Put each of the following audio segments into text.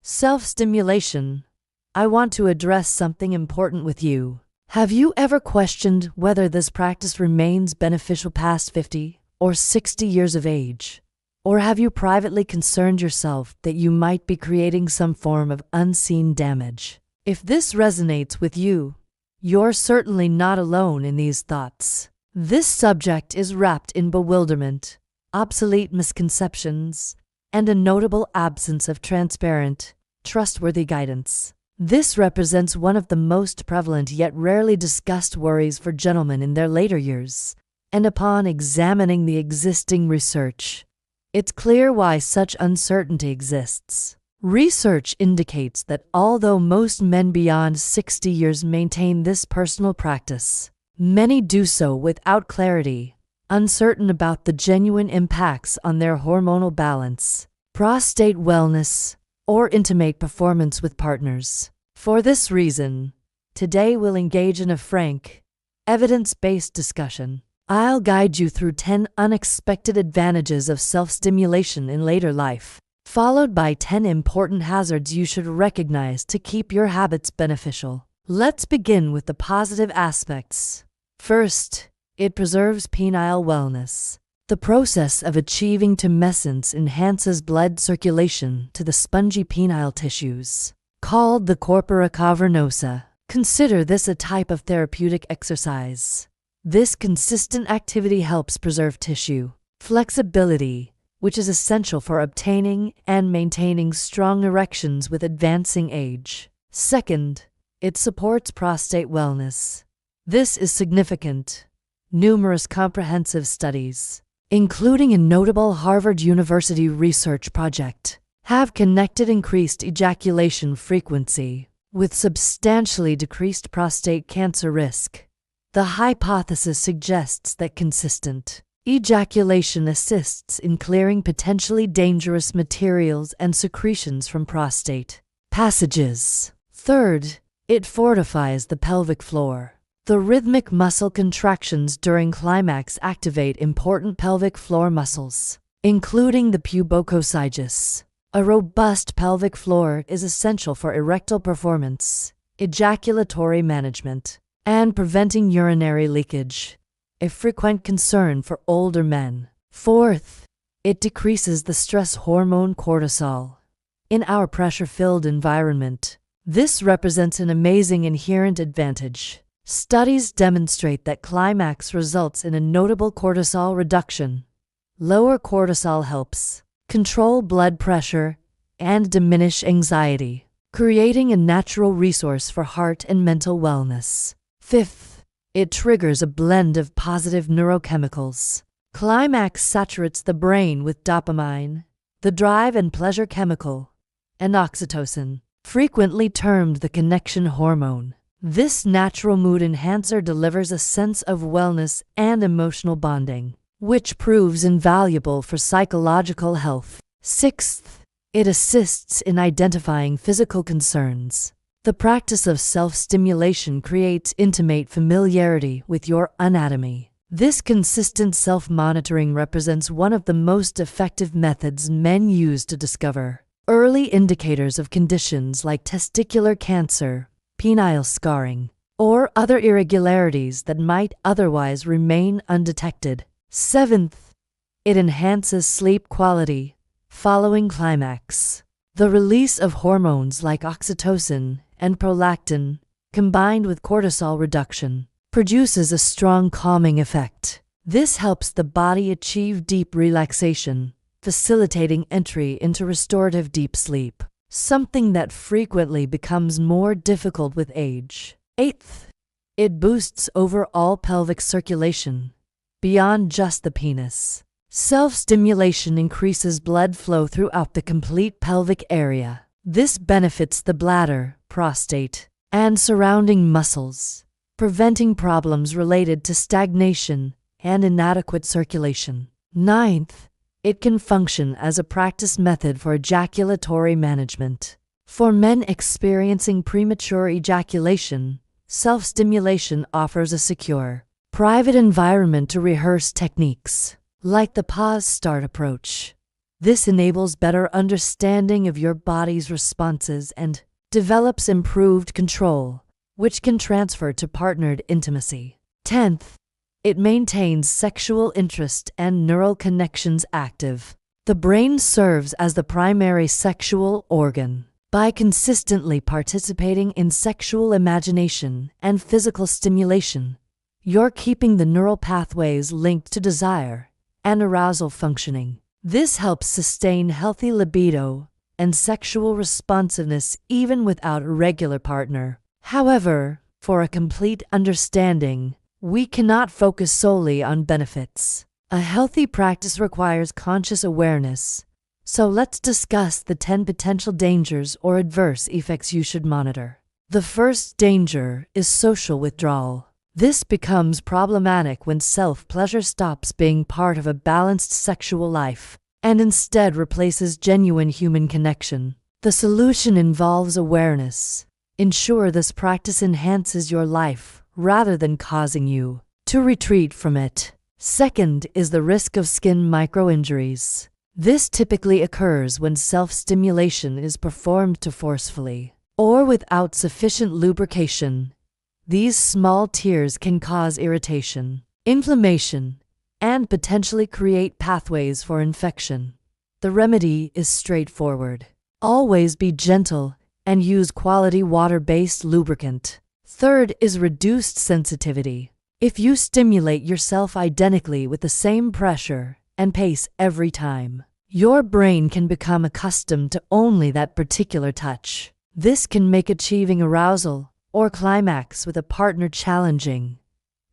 Self-stimulation. I want to address something important with you. Have you ever questioned whether this practice remains beneficial past 50 or 60 years of age? Or have you privately concerned yourself that you might be creating some form of unseen damage? If this resonates with you, you're certainly not alone in these thoughts. This subject is wrapped in bewilderment, obsolete misconceptions, and a notable absence of transparent, trustworthy guidance. This represents one of the most prevalent yet rarely discussed worries for gentlemen in their later years, and upon examining the existing research, it's clear why such uncertainty exists. Research indicates that although most men beyond 60 years maintain this personal practice, many do so without clarity, uncertain about the genuine impacts on their hormonal balance, prostate wellness, or intimate performance with partners. For this reason, today we'll engage in a frank, evidence-based discussion. I'll guide you through 10 unexpected advantages of self-stimulation in later life, followed by 10 important hazards you should recognize to keep your habits beneficial. Let's begin with the positive aspects. First, it preserves penile wellness. The process of achieving tumescence enhances blood circulation to the spongy penile tissues, called the corpora cavernosa. Consider this a type of therapeutic exercise. This consistent activity helps preserve tissue flexibility, which is essential for obtaining and maintaining strong erections with advancing age. Second, it supports prostate wellness. This is significant. Numerous comprehensive studies, including a notable Harvard University research project, have connected increased ejaculation frequency with substantially decreased prostate cancer risk. The hypothesis suggests that consistent ejaculation assists in clearing potentially dangerous materials and secretions from prostate passages. Third, it fortifies the pelvic floor. The rhythmic muscle contractions during climax activate important pelvic floor muscles, including the pubococcygeus. A robust pelvic floor is essential for erectile performance, ejaculatory management, and preventing urinary leakage, a frequent concern for older men. Fourth, it decreases the stress hormone cortisol. In our pressure-filled environment, this represents an amazing inherent advantage. Studies demonstrate that climax results in a notable cortisol reduction. Lower cortisol helps control blood pressure and diminish anxiety, creating a natural resource for heart and mental wellness. Fifth, it triggers a blend of positive neurochemicals. Climax saturates the brain with dopamine, the drive and pleasure chemical, and oxytocin, frequently termed the connection hormone. This natural mood enhancer delivers a sense of wellness and emotional bonding, which proves invaluable for psychological health. Sixth, it assists in identifying physical concerns. The practice of self-stimulation creates intimate familiarity with your anatomy. This consistent self-monitoring represents one of the most effective methods men use to discover early indicators of conditions like testicular cancer, penile scarring, or other irregularities that might otherwise remain undetected. Seventh, it enhances sleep quality following climax. The release of hormones like oxytocin and prolactin, combined with cortisol reduction, produces a strong calming effect. This helps the body achieve deep relaxation, facilitating entry into restorative deep sleep, something that frequently becomes more difficult with age. Eighth, it boosts overall pelvic circulation beyond just the penis. Self-stimulation increases blood flow throughout the complete pelvic area. This benefits the bladder, prostate, and surrounding muscles, preventing problems related to stagnation and inadequate circulation. Ninth, it can function as a practice method for ejaculatory management. For men experiencing premature ejaculation, self-stimulation offers a secure, private environment to rehearse techniques, like the pause-start approach. This enables better understanding of your body's responses and develops improved control, which can transfer to partnered intimacy. 10th, it maintains sexual interest and neural connections active. The brain serves as the primary sexual organ. By consistently participating in sexual imagination and physical stimulation, you're keeping the neural pathways linked to desire and arousal functioning. This helps sustain healthy libido and sexual responsiveness even without a regular partner. However, for a complete understanding, we cannot focus solely on benefits. A healthy practice requires conscious awareness. So let's discuss the 10 potential dangers or adverse effects you should monitor. The first danger is social withdrawal. This becomes problematic when self-pleasure stops being part of a balanced sexual life and instead replaces genuine human connection. The solution involves awareness. Ensure this practice enhances your life rather than causing you to retreat from it. Second is the risk of skin microinjuries. This typically occurs when self-stimulation is performed too forcefully or without sufficient lubrication. These small tears can cause irritation, inflammation, and potentially create pathways for infection. The remedy is straightforward. Always be gentle and use quality water-based lubricant. Third is reduced sensitivity. If you stimulate yourself identically with the same pressure and pace every time, your brain can become accustomed to only that particular touch. This can make achieving arousal or climax with a partner challenging.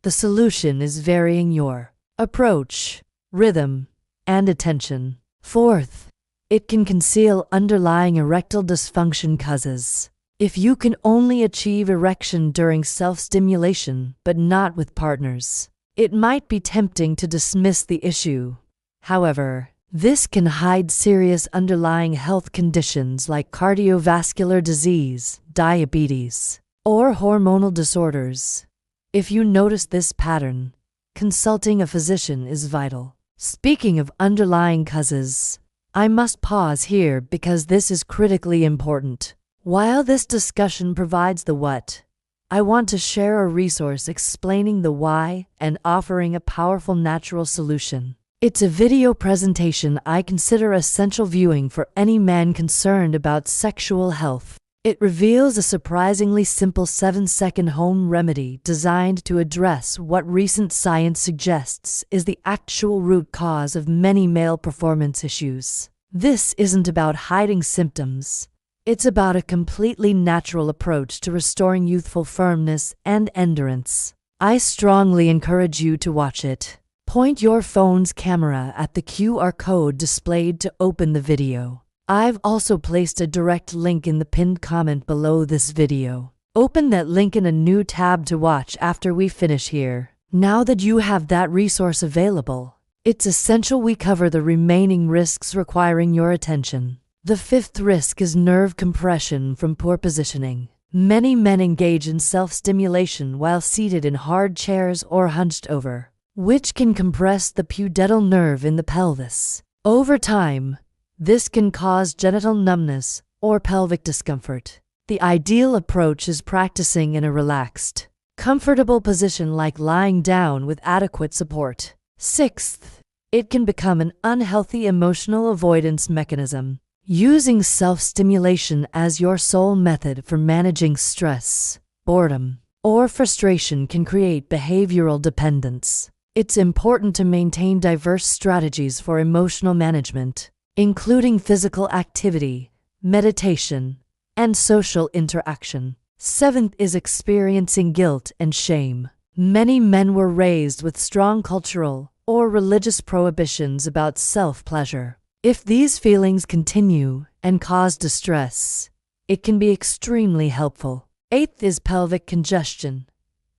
The solution is varying your approach, rhythm, and attention. Fourth, it can conceal underlying erectile dysfunction causes. If you can only achieve erection during self-stimulation but not with partners, it might be tempting to dismiss the issue. However, this can hide serious underlying health conditions like cardiovascular disease, diabetes, or hormonal disorders. If you notice this pattern, consulting a physician is vital. Speaking of underlying causes, I must pause here because this is critically important. While this discussion provides the what, I want to share a resource explaining the why and offering a powerful natural solution. It's a video presentation I consider essential viewing for any man concerned about sexual health. It reveals a surprisingly simple 7-second home remedy designed to address what recent science suggests is the actual root cause of many male performance issues. This isn't about hiding symptoms. It's about a completely natural approach to restoring youthful firmness and endurance. I strongly encourage you to watch it. Point your phone's camera at the QR code displayed to open the video. I've also placed a direct link in the pinned comment below this video. Open that link in a new tab to watch after we finish here. Now that you have that resource available, it's essential we cover the remaining risks requiring your attention. The fifth risk is nerve compression from poor positioning. Many men engage in self-stimulation while seated in hard chairs or hunched over, which can compress the pudendal nerve in the pelvis. Over time, this can cause genital numbness or pelvic discomfort. The ideal approach is practicing in a relaxed, comfortable position like lying down with adequate support. Sixth, it can become an unhealthy emotional avoidance mechanism. Using self-stimulation as your sole method for managing stress, boredom, or frustration can create behavioral dependence. It's important to maintain diverse strategies for emotional management, including physical activity, meditation, and social interaction. Seventh is experiencing guilt and shame. Many men were raised with strong cultural or religious prohibitions about self-pleasure. If these feelings continue and cause distress, it can be extremely helpful. Eighth is pelvic congestion.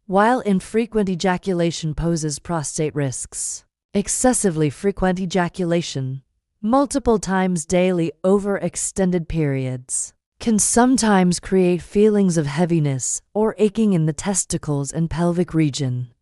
While infrequent ejaculation poses prostate risks, excessively frequent ejaculation, multiple times daily over extended periods, can sometimes create feelings of heaviness or aching in the testicles and pelvic region.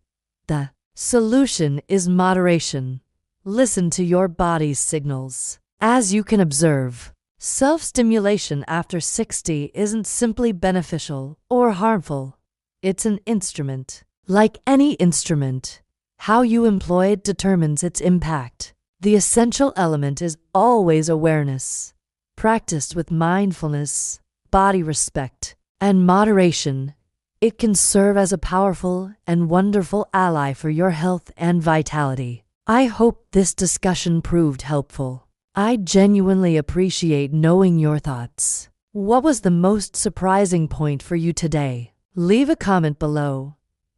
The solution is moderation. Listen to your body's signals. As you can observe, self-stimulation after 60 isn't simply beneficial or harmful. It's an instrument. Like any instrument, how you employ it determines its impact. The essential element is always awareness, practiced with mindfulness, body respect, and moderation. It can serve as a powerful and wonderful ally for your health and vitality. I hope this discussion proved helpful. I genuinely appreciate knowing your thoughts. What was the most surprising point for you today? Leave a comment below.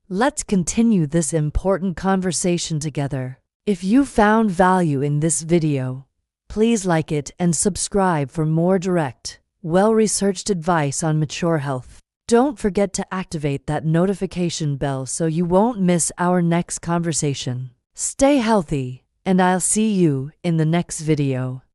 Let's continue this important conversation together. If you found value in this video, please like it and subscribe for more direct, well-researched advice on mature health. Don't forget to activate that notification bell so you won't miss our next conversation. Stay healthy, and I'll see you in the next video.